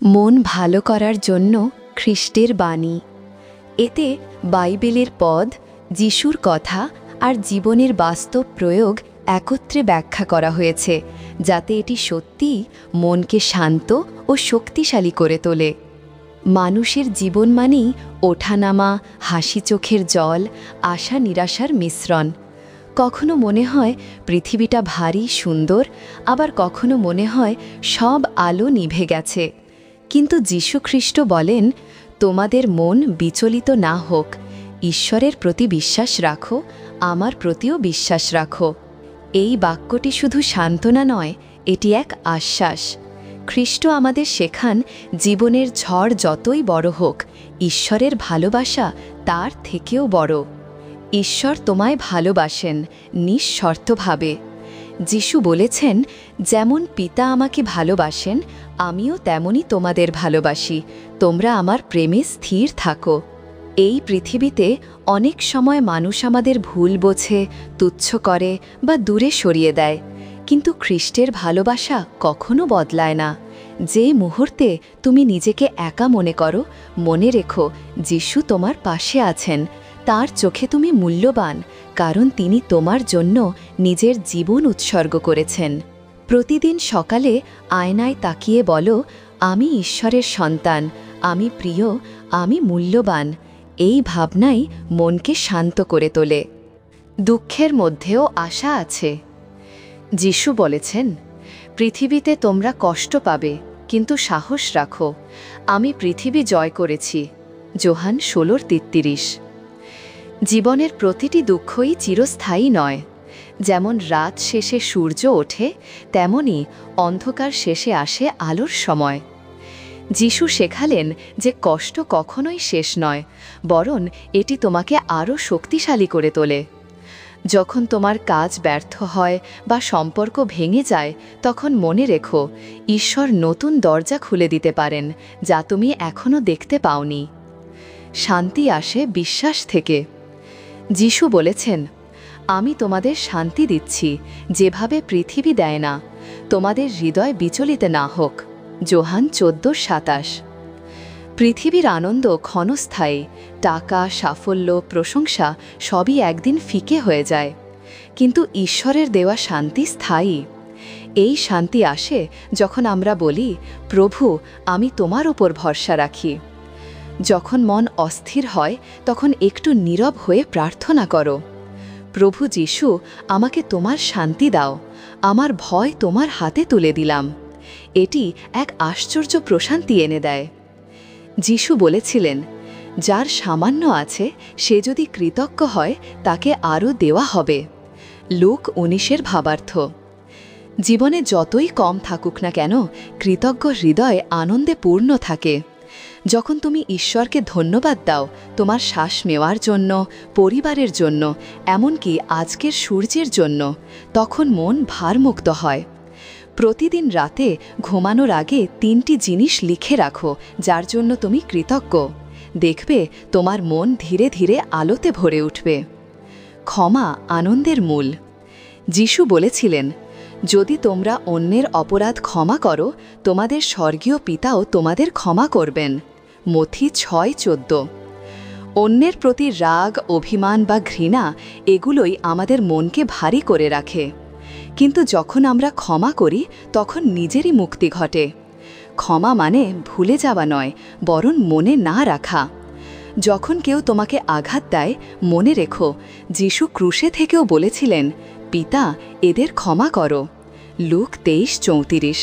মন ভালো করার জন্য খ্রিস্টের বাণী। এতে বাইবেলের পদ, যিশুর কথা আর জীবনের বাস্তব প্রয়োগ একত্রে ব্যাখ্যা করা হয়েছে, যাতে এটি সত্যিই মনকে শান্ত ও শক্তিশালী করে তোলে। মানুষের জীবন মানেই ওঠানামা, হাসি চোখের জল, আশা নিরাশার মিশ্রণ। কখনো মনে হয় পৃথিবীটা ভারী সুন্দর, আবার কখনো মনে হয় সব আলো নিভে গেছে। কিন্তু যীশু খ্রিস্ট বলেন, তোমাদের মন বিচলিত না হোক, ঈশ্বরের প্রতি বিশ্বাস রাখো, আমার প্রতিও বিশ্বাস রাখো। এই বাক্যটি শুধু সান্ত্বনা নয়, এটি এক আশ্বাস। খ্রিস্ট আমাদের শেখান, জীবনের ঝড় যতই বড় হোক, ঈশ্বরের ভালোবাসা তার থেকেও বড়। ঈশ্বর তোমায় ভালোবাসেন নিঃশর্তভাবে। যিশু বলেছেন, যেমন পিতা আমাকে ভালোবাসেন, আমিও তেমনই তোমাদের ভালোবাসি, তোমরা আমার প্রেমে স্থির থাকো। এই পৃথিবীতে অনেক সময় মানুষ আমাদের ভুল বোঝে, তুচ্ছ করে বা দূরে সরিয়ে দেয়, কিন্তু খ্রিস্টের ভালোবাসা কখনো বদলায় না। যে মুহূর্তে তুমি নিজেকে একা মনে করো, মনে রেখো যিশু তোমার পাশে আছেন। তার চোখে তুমি মূল্যবান, কারণ তিনি তোমার জন্য নিজের জীবন উৎসর্গ করেছেন। প্রতিদিন সকালে আয়নায় তাকিয়ে বলো, আমি ঈশ্বরের সন্তান, আমি প্রিয়, আমি মূল্যবান। এই ভাবনাই মনকে শান্ত করে তোলে। দুঃখের মধ্যেও আশা আছে। যিশু বলেছেন, পৃথিবীতে তোমরা কষ্ট পাবে, কিন্তু সাহস রাখো, আমি পৃথিবী জয় করেছি। যোহান 16:33। জীবনের প্রতিটি দুঃখই চিরস্থায়ী নয়। যেমন রাত শেষে সূর্য ওঠে, তেমনি অন্ধকার শেষে আসে আলোর সময়। যিশু শেখালেন যে কষ্ট কখনোই শেষ নয়, বরং এটি তোমাকে আরও শক্তিশালী করে তোলে। যখন তোমার কাজ ব্যর্থ হয় বা সম্পর্ক ভেঙে যায়, তখন মনে রেখো, ঈশ্বর নতুন দরজা খুলে দিতে পারেন, যা তুমি এখনও দেখতে পাওনি। শান্তি আসে বিশ্বাস থেকে। যিশু বলেছেন, আমি তোমাদের শান্তি দিচ্ছি, যেভাবে পৃথিবী দেয় না। তোমাদের হৃদয় বিচলিত না হোক। যোহান 14:27। পৃথিবীর আনন্দ ক্ষণস্থায়ী, টাকা, সাফল্য, প্রশংসা সবই একদিন ফিকে হয়ে যায়, কিন্তু ঈশ্বরের দেওয়া শান্তি স্থায়ী। এই শান্তি আসে যখন আমরা বলি, প্রভু, আমি তোমার উপর ভরসা রাখি। যখন মন অস্থির হয়, তখন একটু নীরব হয়ে প্রার্থনা করো, প্রভু যিশু, আমাকে তোমার শান্তি দাও, আমার ভয় তোমার হাতে তুলে দিলাম। এটি এক আশ্চর্য প্রশান্তি এনে দেয়। যিশু বলেছিলেন, যার সামান্য আছে সে যদি কৃতজ্ঞ হয়, তাকে আরও দেওয়া হবে। লুক 19-এর ভাবার্থ। জীবনে যতই কম থাকুক না কেন, কৃতজ্ঞ হৃদয় আনন্দে পূর্ণ থাকে। যখন তুমি ঈশ্বরকে ধন্যবাদ দাও, তোমার শ্বাস নেওয়ার জন্য, পরিবারের জন্য, এমনকি আজকের সূর্যের জন্য, তখন মন ভারমুক্ত হয়। প্রতিদিন রাতে ঘুমানোর আগে 3টি জিনিস লিখে রাখো, যার জন্য তুমি কৃতজ্ঞ। দেখবে তোমার মন ধীরে ধীরে আলোতে ভরে উঠবে। ক্ষমা আনন্দের মূল। যিশু বলেছিলেন, যদি তোমরা অন্যের অপরাধ ক্ষমা করো, তোমাদের স্বর্গীয় পিতাও তোমাদের ক্ষমা করবেন। মথি 6:14। অন্যের প্রতি রাগ, অভিমান বা ঘৃণা, এগুলোই আমাদের মনকে ভারী করে রাখে। কিন্তু যখন আমরা ক্ষমা করি, তখন নিজেরই মুক্তি ঘটে। ক্ষমা মানে ভুলে যাওয়া নয়, বরং মনে না রাখা। যখন কেউ তোমাকে আঘাত দেয়, মনে রেখো, যিশু ক্রুশে থেকেও বলেছিলেন, পিতা, এদের ক্ষমা করো। লুক 23:34।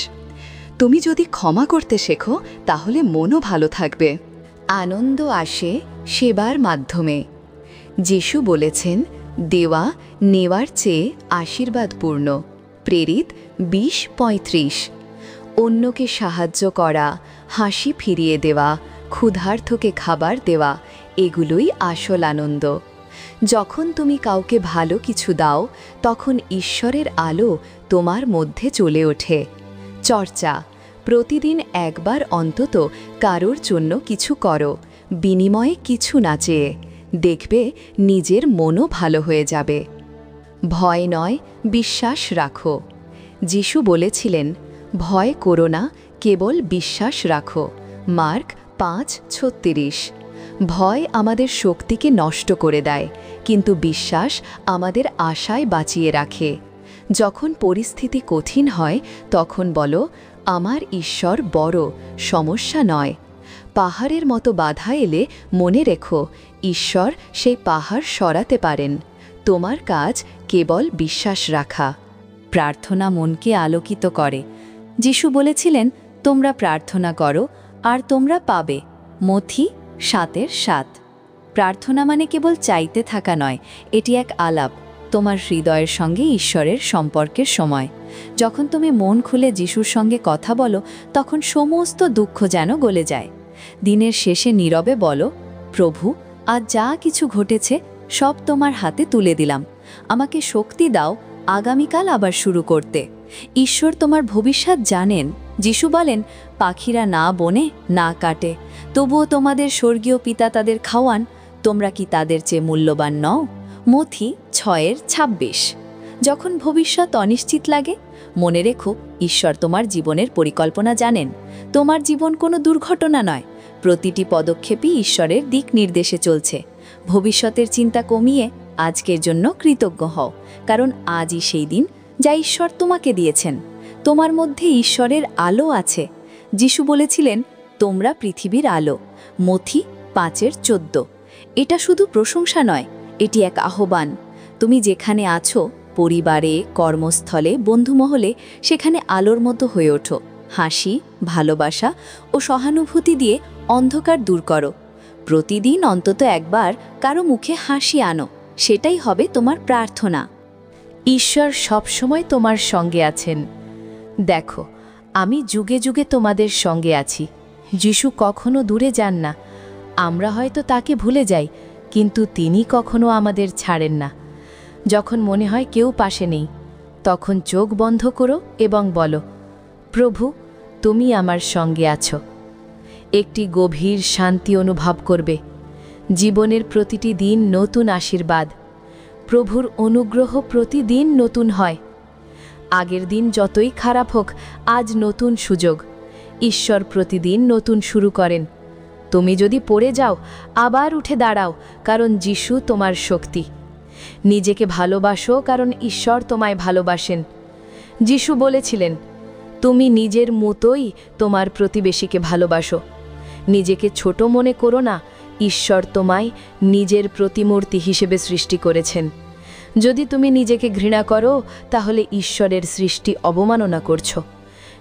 তুমি যদি ক্ষমা করতে শেখো, তাহলে মনও ভালো থাকবে। আনন্দ আসে সেবার মাধ্যমে। যিশু বলেছেন, দেওয়া নেওয়ার চেয়ে আশীর্বাদপূর্ণ। প্রেরিত 20:35। অন্যকে সাহায্য করা, হাসি ফিরিয়ে দেওয়া, ক্ষুধার্তকে খাবার দেওয়া, এগুলোই আসল আনন্দ। যখন তুমি কাউকে ভালো কিছু দাও, তখন ঈশ্বরের আলো তোমার মধ্যে চলে ওঠে। চর্চা। প্রতিদিন একবার অন্তত কারোর জন্য কিছু করো, বিনিময়ে কিছু না চেয়ে। দেখবে নিজের মনও ভালো হয়ে যাবে। ভয় নয়, বিশ্বাস রাখো। যিশু বলেছিলেন, ভয় করো না, কেবল বিশ্বাস রাখো। মার্ক 5:36। ভয় আমাদের শক্তিকে নষ্ট করে দেয়, কিন্তু বিশ্বাস আমাদের আশায় বাঁচিয়ে রাখে। যখন পরিস্থিতি কঠিন হয় তখন বলো, আমার ঈশ্বর বড়, সমস্যা নয়। পাহাড়ের মতো বাধা এলে মনে রেখো, ঈশ্বর সেই পাহাড় সরাতে পারেন। তোমার কাজ কেবল বিশ্বাস রাখা। প্রার্থনা মনকে আলোকিত করে। যিশু বলেছিলেন, তোমরা প্রার্থনা করো আর তোমরা পাবে। মথি 7:7। প্রার্থনা মানে কেবল চাইতে থাকা নয়, এটি এক আলাপ, তোমার হৃদয়ের সঙ্গে ঈশ্বরের সম্পর্কের সময়। যখন তুমি মন খুলে যিশুর সঙ্গে কথা বলো, তখন সমস্ত দুঃখ যেন গলে যায়। দিনের শেষে নীরবে বলো, প্রভু, আজ যা কিছু ঘটেছে সব তোমার হাতে তুলে দিলাম। আমাকে শক্তি দাও আগামীকাল আবার শুরু করতে। ঈশ্বর তোমার ভবিষ্যৎ জানেন। যিশু বলেন, পাখিরা না বনে না কাটে, তবুও তোমাদের স্বর্গীয় পিতা তাদের খাওয়ান। তোমরা কি তাদের চেয়ে মূল্যবান নও? মথি 6:26। যখন ভবিষ্যৎ অনিশ্চিত লাগে, মনে রেখো, ঈশ্বর তোমার জীবনের পরিকল্পনা জানেন। তোমার জীবন কোনো দুর্ঘটনা নয়, প্রতিটি পদক্ষেপই ঈশ্বরের দিক নির্দেশে চলছে। ভবিষ্যতের চিন্তা কমিয়ে আজকের জন্য কৃতজ্ঞ হও, কারণ আজই সেই দিন যা ঈশ্বর তোমাকে দিয়েছেন। তোমার মধ্যে ঈশ্বরের আলো আছে। যিশু বলেছিলেন, তোমরা পৃথিবীর আলো। মথি 5:14। এটা শুধু প্রশংসা নয়, এটি এক আহ্বান। তুমি যেখানে আছো, পরিবারে, কর্মস্থলে, বন্ধুমহলে, সেখানে আলোর মতো হয়ে ওঠো। হাসি, ভালোবাসা ও সহানুভূতি দিয়ে অন্ধকার দূর করো। প্রতিদিন অন্তত একবার কারো মুখে হাসি আনো, সেটাই হবে তোমার প্রার্থনা। ঈশ্বর সবসময় তোমার সঙ্গে আছেন। দেখো, আমি যুগে যুগে তোমাদের সঙ্গে আছি। যিশু কখনো দূরে যান না। আমরা হয়তো তাকে ভুলে যাই, কিন্তু তিনি কখনো আমাদের ছাড়েন না। যখন মনে হয় কেউ পাশে নেই, তখন চোখ বন্ধ করো এবং বলো, প্রভু, তুমি আমার সঙ্গে আছো। একটি গভীর শান্তি অনুভব করবে। জীবনের প্রতিটি দিন নতুন আশীর্বাদ। প্রভুর অনুগ্রহ প্রতিদিন নতুন হয়। আগের দিন যতই খারাপ হোক, আজ নতুন সুযোগ। ঈশ্বর প্রতিদিন নতুন শুরু করেন। তুমি যদি পড়ে যাও, আবার উঠে দাঁড়াও, কারণ যিশু তোমার শক্তি। নিজেকে ভালোবাসো, কারণ ঈশ্বর তোমায় ভালোবাসেন। যিশু বলেছিলেন, তুমি নিজের মতোই তোমার প্রতিবেশীকে ভালোবাসো। নিজেকে ছোট মনে করো না, ঈশ্বর তোমায় নিজের প্রতিমূর্তি হিসেবে সৃষ্টি করেছেন। যদি তুমি নিজেকে ঘৃণা করো, তাহলে ঈশ্বরের সৃষ্টি অবমাননা করছো।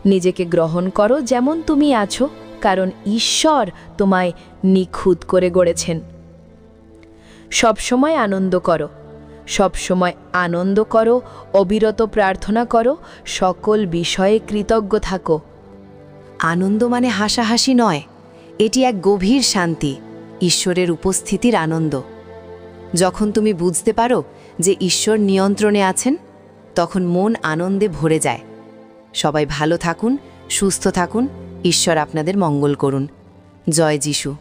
নিজেকে গ্রহণ করো যেমন তুমি আছো, কারণ ঈশ্বর তোমায় নিখুঁত করে গড়েছেন। সবসময় আনন্দ করো, সবসময় আনন্দ করো, অবিরত প্রার্থনা করো, সকল বিষয়ে কৃতজ্ঞ থাকো। আনন্দ মানে হাসাহাসি নয়, এটি এক গভীর শান্তি, ঈশ্বরের উপস্থিতির আনন্দ। যখন তুমি বুঝতে পারো যে ঈশ্বর নিয়ন্ত্রণে আছেন, তখন মন আনন্দে ভরে যায়। সবাই ভালো থাকুন, সুস্থ থাকুন, ঈশ্বর আপনাদের মঙ্গল করুন। জয় যিশু।